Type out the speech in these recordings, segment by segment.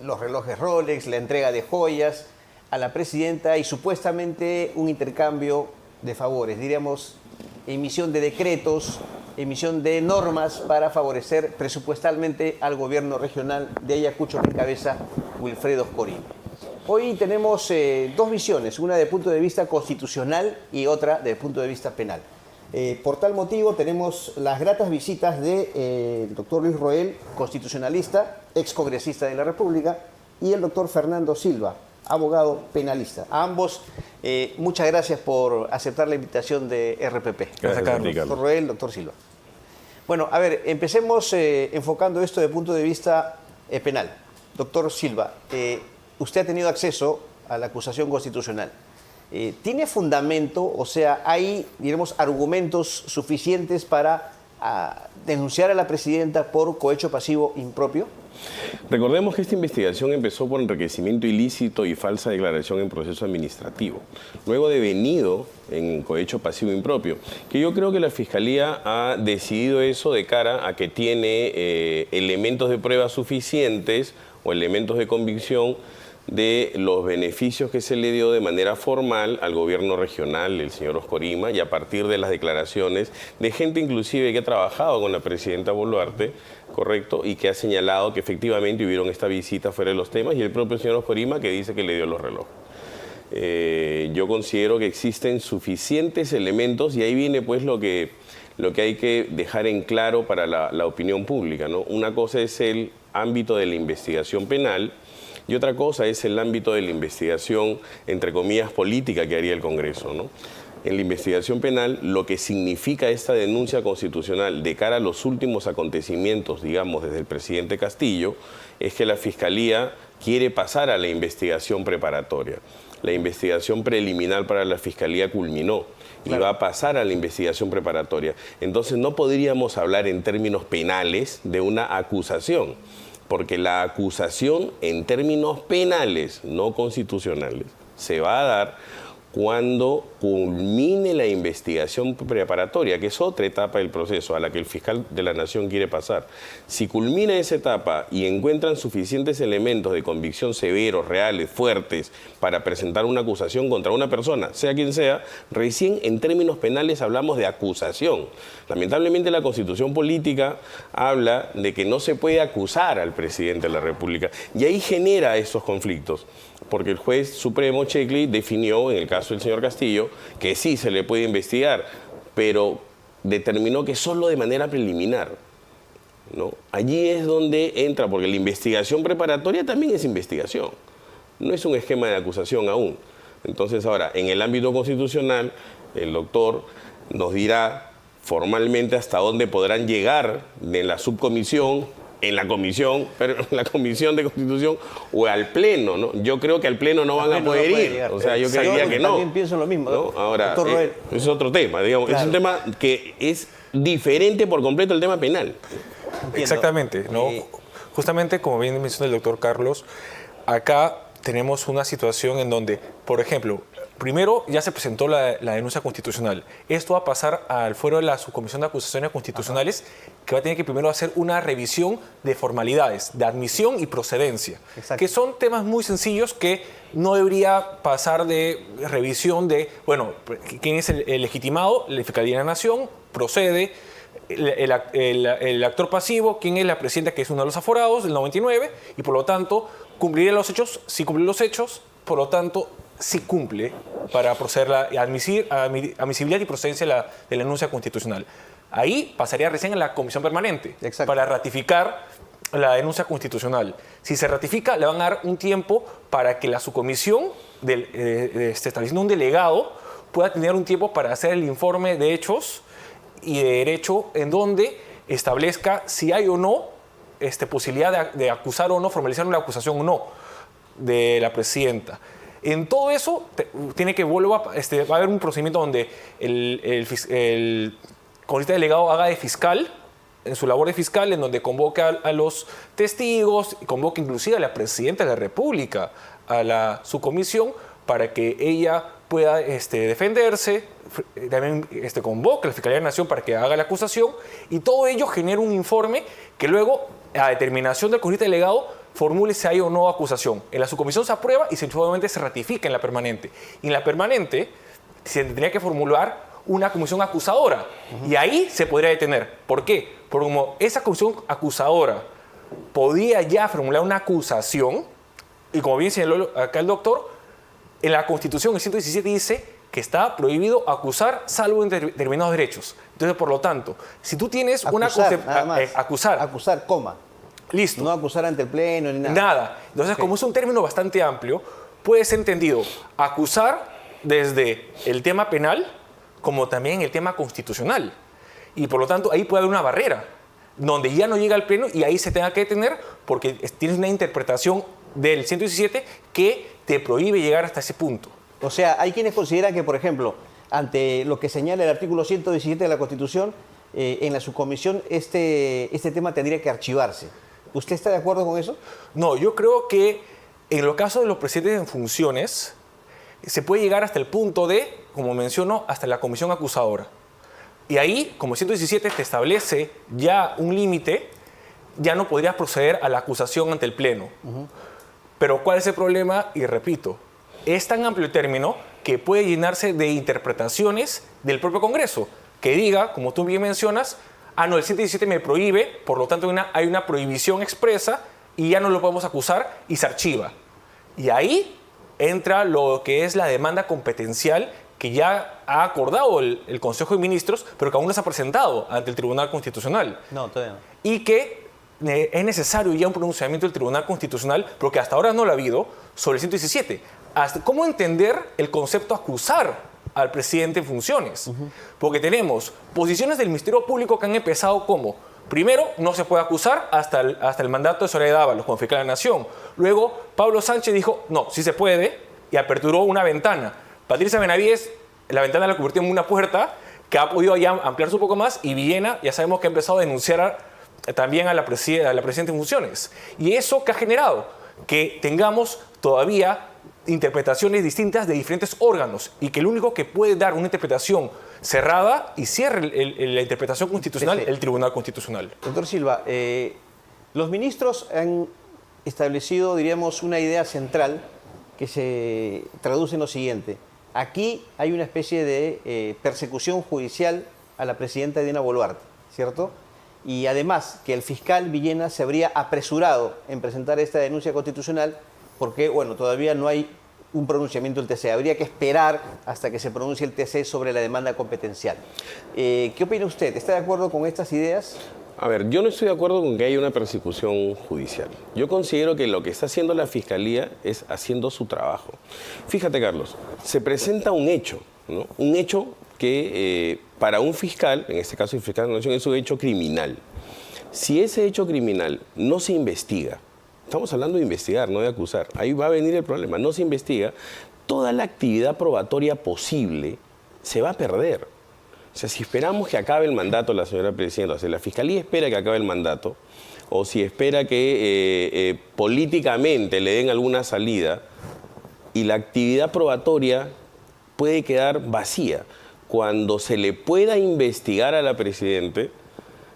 los relojes Rolex, la entrega de joyas a la presidenta y supuestamente un intercambio de favores, diríamos, emisión de decretos, emisión de normas para favorecer presupuestalmente al gobierno regional de Ayacucho que encabeza Wilfredo Oscorín. Hoy tenemos dos visiones, una desde el punto de vista constitucional y otra desde el punto de vista penal. Por tal motivo tenemos las gratas visitas del doctor Luis Roel, constitucionalista, excongresista de la República, y el doctor Fernando Silva, abogado penalista. A ambos, muchas gracias por aceptar la invitación de RPP. Gracias, Carlos. Doctor Roel, doctor Silva. Bueno, a ver, empecemos enfocando esto desde el punto de vista penal. Doctor Silva, usted ha tenido acceso a la acusación constitucional. ¿Tiene fundamento, o sea, hay, diremos, argumentos suficientes para denunciar a la presidenta por cohecho pasivo impropio? Recordemos que esta investigación empezó por enriquecimiento ilícito y falsa declaración en proceso administrativo, luego devenido en cohecho pasivo impropio, que yo creo que la Fiscalía ha decidido eso de cara a que tiene elementos de prueba suficientes o elementos de convicción de los beneficios que se le dio de manera formal al gobierno regional, el señor Oscorima, y a partir de las declaraciones de gente inclusive que ha trabajado con la presidenta Boluarte, correcto, y que ha señalado que efectivamente hubieron esta visita fuera de los temas, y el propio señor Oscorima que dice que le dio los relojes. Yo considero que existen suficientes elementos y ahí viene pues lo que hay que dejar en claro para la opinión pública, ¿no? Una cosa es el ámbito de la investigación penal, y otra cosa es el ámbito de la investigación, entre comillas, política que haría el Congreso, ¿no? En la investigación penal, lo que significa esta denuncia constitucional de cara a los últimos acontecimientos, digamos, desde el presidente Castillo, es que la Fiscalía quiere pasar a la investigación preparatoria. La investigación preliminar para la Fiscalía culminó y va a pasar a la investigación preparatoria. Entonces no podríamos hablar en términos penales de una acusación, porque la acusación en términos penales, no constitucionales, se va a dar cuando culmine la investigación preparatoria, que es otra etapa del proceso a la que el fiscal de la Nación quiere pasar. Si culmina esa etapa y encuentran suficientes elementos de convicción severos, reales, fuertes, para presentar una acusación contra una persona, sea quien sea, recién en términos penales hablamos de acusación. Lamentablemente la Constitución política habla de que no se puede acusar al presidente de la República y ahí genera esos conflictos. Porque el juez supremo Checli definió, en el caso del señor Castillo, que sí se le puede investigar, pero determinó que solo de manera preliminar, ¿no? Allí es donde entra, porque la investigación preparatoria también es investigación, no es un esquema de acusación aún. Entonces ahora, en el ámbito constitucional, el doctor nos dirá formalmente hasta dónde podrán llegar de la subcomisión, en la comisión, pero en la comisión de Constitución o al Pleno, ¿no? Yo creo que al Pleno no van a poder ir. O sea, yo creería que no. También pienso lo mismo, ¿no? Ahora, Roel. es otro tema, digamos. Claro. Es un tema que es diferente por completo al tema penal. Entiendo. Exactamente, ¿no? Justamente, como bien mencionó el doctor Carlos, acá tenemos una situación en donde, por ejemplo, primero ya se presentó la denuncia constitucional. Esto va a pasar al fuero de la Subcomisión de Acusaciones Constitucionales, que va a tener que primero hacer una revisión de formalidades, de admisión y procedencia, que son temas muy sencillos que no debería pasar de revisión de, bueno, quién es el legitimado, la Fiscalía de la Nación, procede, el actor pasivo, quién es la presidenta, que es uno de los aforados, del 99, y por lo tanto cumplirá los hechos, si cumple los hechos, por lo tanto sí cumple para proceder a la admisibilidad y procedencia de la denuncia constitucional. Ahí pasaría recién a la comisión permanente para ratificar la denuncia constitucional. Si se ratifica, le van a dar un tiempo para que la subcomisión, estableciendo un delegado, pueda tener un tiempo para hacer el informe de hechos y de derecho en donde establezca si hay o no posibilidad de acusar o no, formalizar una acusación o no de la presidenta. En todo eso, tiene que va a haber un procedimiento donde el congresista delegado haga de fiscal, en su labor de fiscal, en donde convoca a los testigos, convoca inclusive a la presidenta de la República a la subcomisión para que ella pueda defenderse, también convoca a la Fiscalía de la Nación para que haga la acusación, y todo ello genera un informe que luego, a determinación del congresista delegado, formule si hay o no acusación. En la subcomisión se aprueba y seguramente se ratifica en la permanente. Y en la permanente se tendría que formular una comisión acusadora. Y ahí se podría detener. ¿Por qué? Porque como esa comisión acusadora podía ya formular una acusación, y como bien señaló acá el doctor, en la Constitución, el 117 dice que está prohibido acusar salvo en determinados derechos. Entonces, por lo tanto, si tú tienes acusar, acusar, coma. Listo. No acusar ante el Pleno ni nada. Nada. Entonces, como es un término bastante amplio, puede ser entendido acusar desde el tema penal como también el tema constitucional. Y por lo tanto, ahí puede haber una barrera donde ya no llega al Pleno y ahí se tenga que detener porque tienes una interpretación del 117 que te prohíbe llegar hasta ese punto. O sea, hay quienes consideran que, por ejemplo, ante lo que señala el artículo 117 de la Constitución, en la subcomisión este tema tendría que archivarse. ¿Usted está de acuerdo con eso? No, yo creo que en los casos de los presidentes en funciones se puede llegar hasta el punto de, como menciono, hasta la comisión acusadora. Y ahí, como el 117 te establece ya un límite, ya no podrías proceder a la acusación ante el Pleno. Pero ¿cuál es el problema? Y repito, es tan amplio el término que puede llenarse de interpretaciones del propio Congreso, que diga, como tú bien mencionas, no, el 117 me prohíbe, por lo tanto hay una prohibición expresa y ya no lo podemos acusar y se archiva. Y ahí entra lo que es la demanda competencial que ya ha acordado el Consejo de Ministros, pero que aún no se ha presentado ante el Tribunal Constitucional. No, todavía no. Y que es necesario ya un pronunciamiento del Tribunal Constitucional, porque hasta ahora no lo ha habido, sobre el 117. ¿Cómo entender el concepto acusar al presidente en funciones? Porque tenemos posiciones del Ministerio Público que han empezado como: primero, no se puede acusar hasta el mandato de Zoraida Ábalos, como fiscal de la Nación. Luego, Pablo Sánchez dijo, no, sí se puede, y aperturó una ventana. Patricia Benavides, la ventana la convirtió en una puerta que ha podido ya ampliarse un poco más, y Villena, ya sabemos que ha empezado a denunciar también a la presidenta en funciones. Y eso que ha generado que tengamos todavía interpretaciones distintas de diferentes órganos y que el único que puede dar una interpretación cerrada y cierre la interpretación constitucional, el Tribunal Constitucional. Doctor Silva, los ministros han establecido, diríamos, una idea central que se traduce en lo siguiente. Aquí hay una especie de persecución judicial a la presidenta Dina Boluarte, ¿cierto? Y además que el fiscal Villena se habría apresurado en presentar esta denuncia constitucional porque, bueno, todavía no hay un pronunciamiento del TC. Habría que esperar hasta que se pronuncie el TC sobre la demanda competencial. ¿Qué opina usted? ¿Está de acuerdo con estas ideas? A ver, yo no estoy de acuerdo con que haya una persecución judicial. Yo considero que lo que está haciendo la Fiscalía es haciendo su trabajo. Fíjate, Carlos, se presenta un hecho, ¿no? Un hecho que para un fiscal, en este caso el fiscal de la Nación, es un hecho criminal. Si ese hecho criminal no se investiga, estamos hablando de investigar, no de acusar, ahí va a venir el problema, no se investiga, toda la actividad probatoria posible se va a perder. O sea, si esperamos que acabe el mandato la señora presidenta, o sea, la Fiscalía espera que acabe el mandato, o si espera que políticamente le den alguna salida, y la actividad probatoria puede quedar vacía. Cuando se le pueda investigar a la presidenta,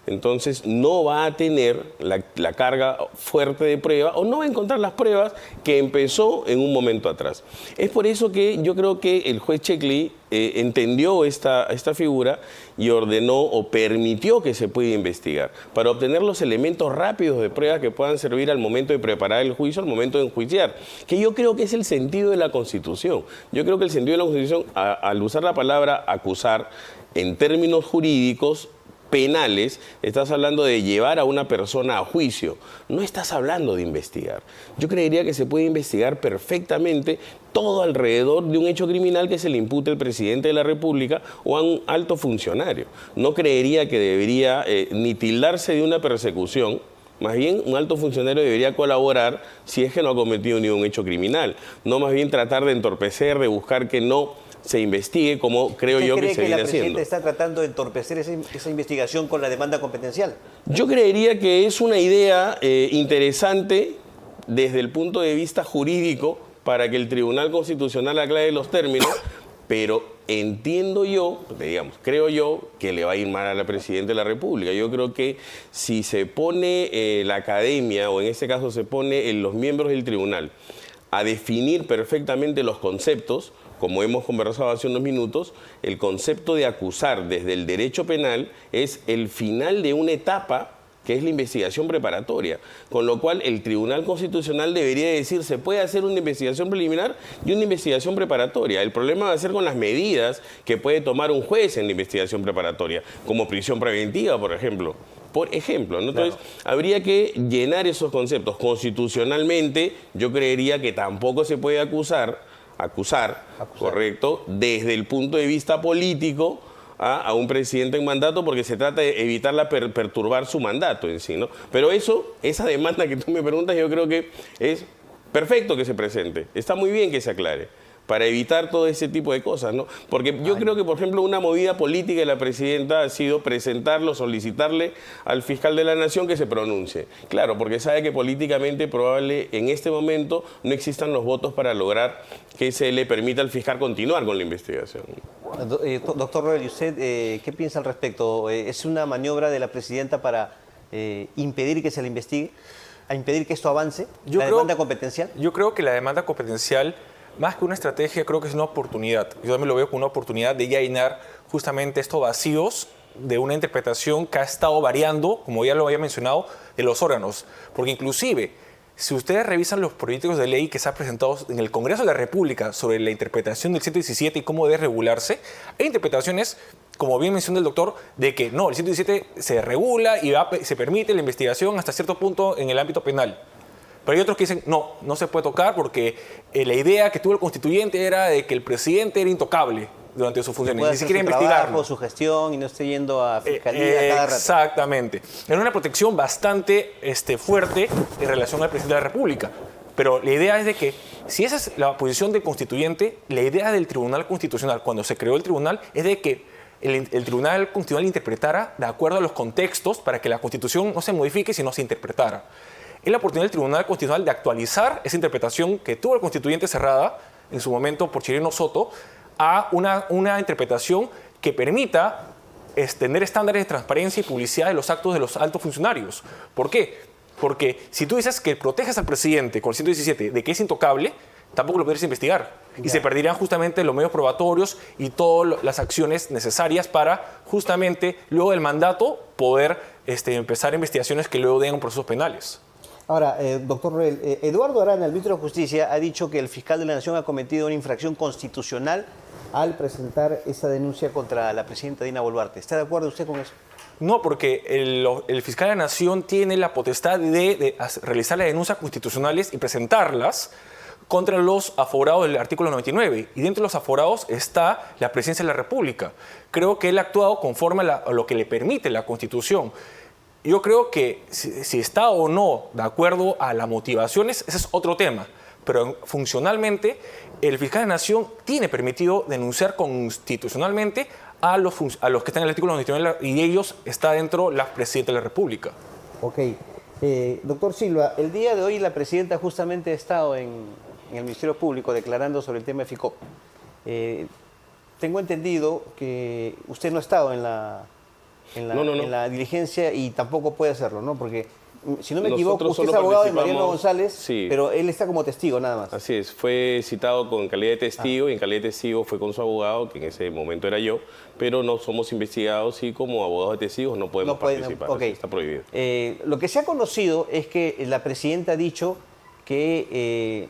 entonces no va a tener la carga fuerte de prueba o no va a encontrar las pruebas que empezó en un momento atrás. Es por eso que yo creo que el juez Checli entendió esta figura y ordenó o permitió que se pueda investigar para obtener los elementos rápidos de prueba que puedan servir al momento de preparar el juicio, al momento de enjuiciar, que yo creo que es el sentido de la Constitución. Yo creo que el sentido de la Constitución, al usar la palabra acusar en términos jurídicos, penales, estás hablando de llevar a una persona a juicio, no estás hablando de investigar. Yo creería que se puede investigar perfectamente todo alrededor de un hecho criminal que se le impute al presidente de la República o a un alto funcionario. No creería que debería ni tildarse de una persecución. Más bien, un alto funcionario debería colaborar si es que no ha cometido ni un hecho criminal. No más bien tratar de entorpecer, de buscar que no se investigue, como creo yo que se viene haciendo. ¿Usted cree que la presidenta está tratando de entorpecer esa investigación con la demanda competencial? Yo creería que es una idea interesante desde el punto de vista jurídico para que el Tribunal Constitucional aclare los términos, pero entiendo yo, digamos, creo yo que le va a ir mal a la Presidenta de la República. Yo creo que si se pone la academia, o en este caso se pone los miembros del tribunal, a definir perfectamente los conceptos, como hemos conversado hace unos minutos, el concepto de acusar desde el derecho penal es el final de una etapa que es la investigación preparatoria, con lo cual el Tribunal Constitucional debería decir, se puede hacer una investigación preliminar y una investigación preparatoria. El problema va a ser con las medidas que puede tomar un juez en la investigación preparatoria, como prisión preventiva, por ejemplo. ¿no? Entonces, habría que llenar esos conceptos. Constitucionalmente, yo creería que tampoco se puede acusar, correcto, desde el punto de vista político, a un presidente en mandato, porque se trata de evitar perturbar su mandato en sí, ¿no? Pero esa demanda que tú me preguntas, yo creo que es perfecto que se presente. Está muy bien que se aclare, para evitar todo ese tipo de cosas, ¿no? Porque yo creo que, por ejemplo, una movida política de la presidenta ha sido presentarlo, solicitarle al fiscal de la Nación que se pronuncie. Claro, porque sabe que políticamente probable en este momento no existan los votos para lograr que se le permita al fiscal continuar con la investigación. Doctor Roel, ¿y usted qué piensa al respecto? ¿Es una maniobra de la presidenta para impedir que se le investigue? ¿A impedir que esto avance? ¿Demanda competencial? Yo creo que la demanda competencial, más que una estrategia, creo que es una oportunidad. Yo también lo veo como una oportunidad de ya llenar justamente estos vacíos de una interpretación que ha estado variando, como ya lo había mencionado, de los órganos. Porque inclusive, si ustedes revisan los proyectos de ley que se han presentado en el Congreso de la República sobre la interpretación del 117 y cómo debe regularse, hay interpretaciones, como bien mencionó el doctor, de que no, el 117 se regula y se permite la investigación hasta cierto punto en el ámbito penal. Pero hay otros que dicen, no se puede tocar porque la idea que tuvo el constituyente era de que el presidente era intocable durante sus funciones, ni siquiera investigarlo. Su gestión y no esté yendo a fiscalía cada rato. Exactamente. Era una protección bastante fuerte en relación al presidente de la República. Pero la idea es de que, si esa es la posición del constituyente, la idea del Tribunal Constitucional, cuando se creó el tribunal, es de que el Tribunal Constitucional interpretara de acuerdo a los contextos para que la Constitución no se modifique, sino se interpretara. Es la oportunidad del Tribunal Constitucional de actualizar esa interpretación que tuvo el constituyente cerrada en su momento por Chirino Soto a una interpretación que permita tener estándares de transparencia y publicidad de los actos de los altos funcionarios. ¿Por qué? Porque si tú dices que proteges al presidente con el 117 de que es intocable, tampoco lo podrías investigar. Y se perderían justamente los medios probatorios y todas las acciones necesarias para justamente luego del mandato poder empezar investigaciones que luego den procesos penales. Ahora, doctor Roel, Eduardo Arana, el ministro de Justicia, ha dicho que el fiscal de la Nación ha cometido una infracción constitucional al presentar esa denuncia contra la presidenta Dina Boluarte. ¿Está de acuerdo usted con eso? No, porque el fiscal de la Nación tiene la potestad de realizar las denuncias constitucionales y presentarlas contra los aforados del artículo 99. Y dentro de los aforados está la presidencia de la República. Creo que él ha actuado conforme a lo que le permite la Constitución. Yo creo que si está o no de acuerdo a las motivaciones, ese es otro tema. Pero funcionalmente, el fiscal de la Nación tiene permitido denunciar constitucionalmente a los que están en el artículo 99 y ellos está dentro la presidenta de la República. Ok. Doctor Silva, el día de hoy la presidenta justamente ha estado en el Ministerio Público declarando sobre el tema de FICOP. Tengo entendido que usted no ha estado en la diligencia y tampoco puede hacerlo, ¿no? Porque, si no me equivoco, usted es abogado de Mariano González, sí, pero él está como testigo nada más. Así es, fue citado con calidad de testigo y en calidad de testigo fue con su abogado, que en ese momento era yo, pero no somos investigados y como abogados de testigos no podemos participar, okay. Está prohibido. Lo que se ha conocido es que la presidenta ha dicho que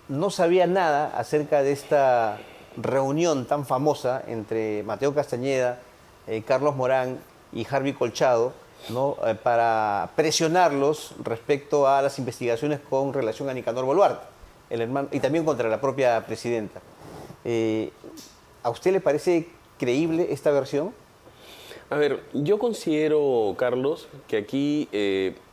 no sabía nada acerca de esta reunión tan famosa entre Mateo Castañeda, Carlos Morán y Harvey Colchado, ¿no? Para presionarlos respecto a las investigaciones con relación a Nicanor Boluarte, el hermano, y también contra la propia presidenta. ¿A usted le parece creíble esta versión? A ver, yo considero, Carlos, que aquí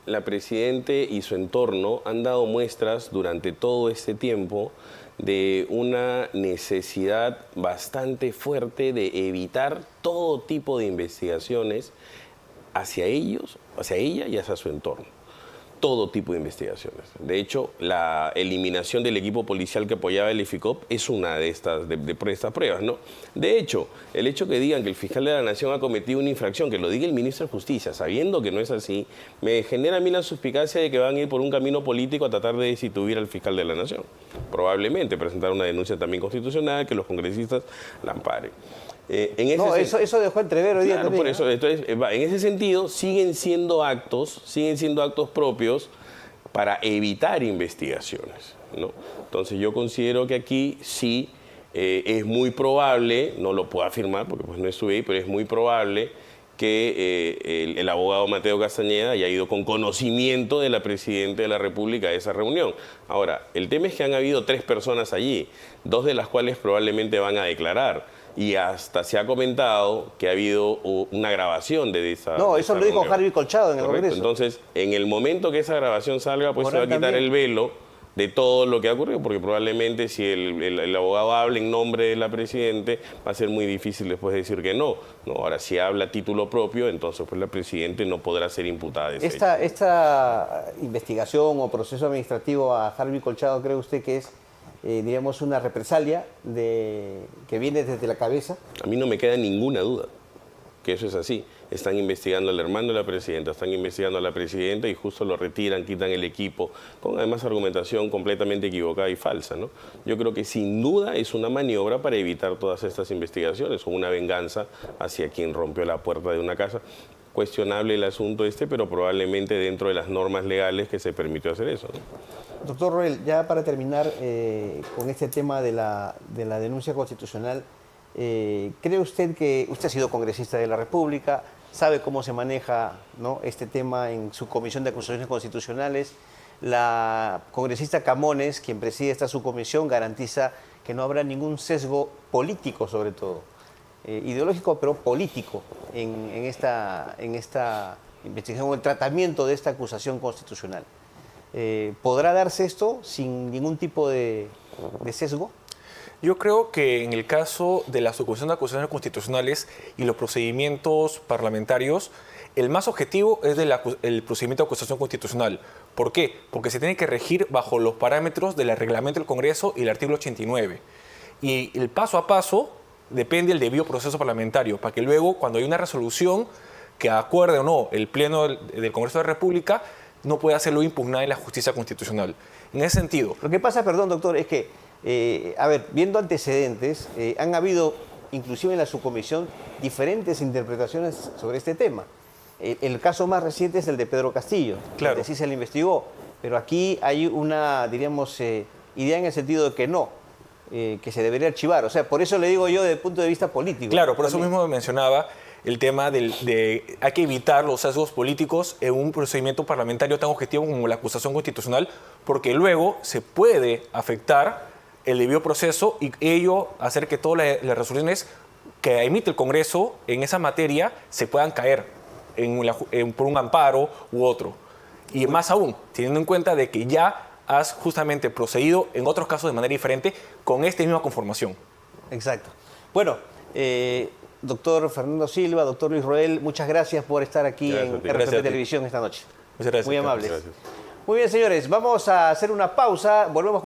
la presidenta y su entorno han dado muestras durante todo este tiempo de una necesidad bastante fuerte de evitar todo tipo de investigaciones hacia ellos, hacia ella y hacia su entorno. todo tipo de investigaciones. De hecho, la eliminación del equipo policial que apoyaba el EFICOP es una de estas pruebas, ¿no? De hecho, el hecho que digan que el fiscal de la Nación ha cometido una infracción, que lo diga el ministro de Justicia, sabiendo que no es así, me genera a mí la suspicacia de que van a ir por un camino político a tratar de destituir al fiscal de la Nación. Probablemente presentar una denuncia también constitucional, que los congresistas la amparen. Eso dejó entrever hoy día también. Por eso, entonces, en ese sentido, siguen siendo actos propios para evitar investigaciones, ¿no? Entonces yo considero que aquí sí es muy probable, no lo puedo afirmar porque pues no estuve ahí, pero es muy probable que el abogado Mateo Castañeda haya ido con conocimiento de la Presidenta de la República a esa reunión. Ahora, el tema es que han habido 3 personas allí, 2 de las cuales probablemente van a declarar. Y hasta se ha comentado que ha habido una grabación de esa No, eso lo dijo Harvey Colchado en el Congreso. Entonces, en el momento que esa grabación salga, pues se va a quitar el velo de todo lo que ha ocurrido, porque probablemente si el abogado habla en nombre de la Presidenta, va a ser muy difícil después decir que no. Ahora, si habla a título propio, entonces pues la Presidenta no podrá ser imputada de ese hecho. ¿Esta investigación o proceso administrativo a Harvey Colchado, cree usted que es diríamos, una represalia que viene desde la cabeza? A mí no me queda ninguna duda que eso es así. Están investigando al hermano de la Presidenta, están investigando a la Presidenta y justo lo retiran, quitan el equipo, con además argumentación completamente equivocada y falsa, ¿no? Yo creo que sin duda es una maniobra para evitar todas estas investigaciones, o una venganza hacia quien rompió la puerta de una casa. Cuestionable el asunto pero probablemente dentro de las normas legales que se permitió hacer eso, ¿no? Doctor Roel, ya para terminar con este tema de la denuncia constitucional, ¿cree usted que usted ha sido congresista de la República, sabe cómo se maneja, ¿no?, este tema en su Comisión de Acusaciones Constitucionales? La congresista Camones, quien preside esta subcomisión, garantiza que no habrá ningún sesgo político, sobre todo, ideológico, pero político, en esta investigación o el tratamiento de esta acusación constitucional. ¿Podrá darse esto sin ningún tipo de sesgo? Yo creo que en el caso de la subcomisión de acusaciones constitucionales y los procedimientos parlamentarios, el más objetivo es el procedimiento de acusación constitucional. ¿Por qué? Porque se tiene que regir bajo los parámetros del reglamento del Congreso y el artículo 89. Y el paso a paso depende del debido proceso parlamentario, para que luego, cuando hay una resolución que acuerde o no el Pleno del Congreso de la República, no puede hacerlo impugnada en la justicia constitucional. En ese sentido... Lo que pasa, perdón, doctor, es que, viendo antecedentes, han habido, inclusive en la subcomisión, diferentes interpretaciones sobre este tema. El caso más reciente es el de Pedro Castillo, claro, donde sí se le investigó, pero aquí hay una, diríamos, idea en el sentido de que no, que se debería archivar. O sea, por eso le digo yo desde el punto de vista político. Claro, por eso mismo mencionaba el tema de hay que evitar los sesgos políticos en un procedimiento parlamentario tan objetivo como la acusación constitucional, porque luego se puede afectar el debido proceso y ello hacer que todas las resoluciones que emite el Congreso en esa materia se puedan caer por un amparo u otro. Y más aún, teniendo en cuenta de que ya has justamente procedido en otros casos de manera diferente con esta misma conformación. Exacto. Bueno, doctor Fernando Silva, doctor Luis Roel, muchas gracias por estar aquí en RPP Televisión esta noche. Muchas gracias. Muy amables. Gracias. Muy bien, señores, vamos a hacer una pausa. Volvemos.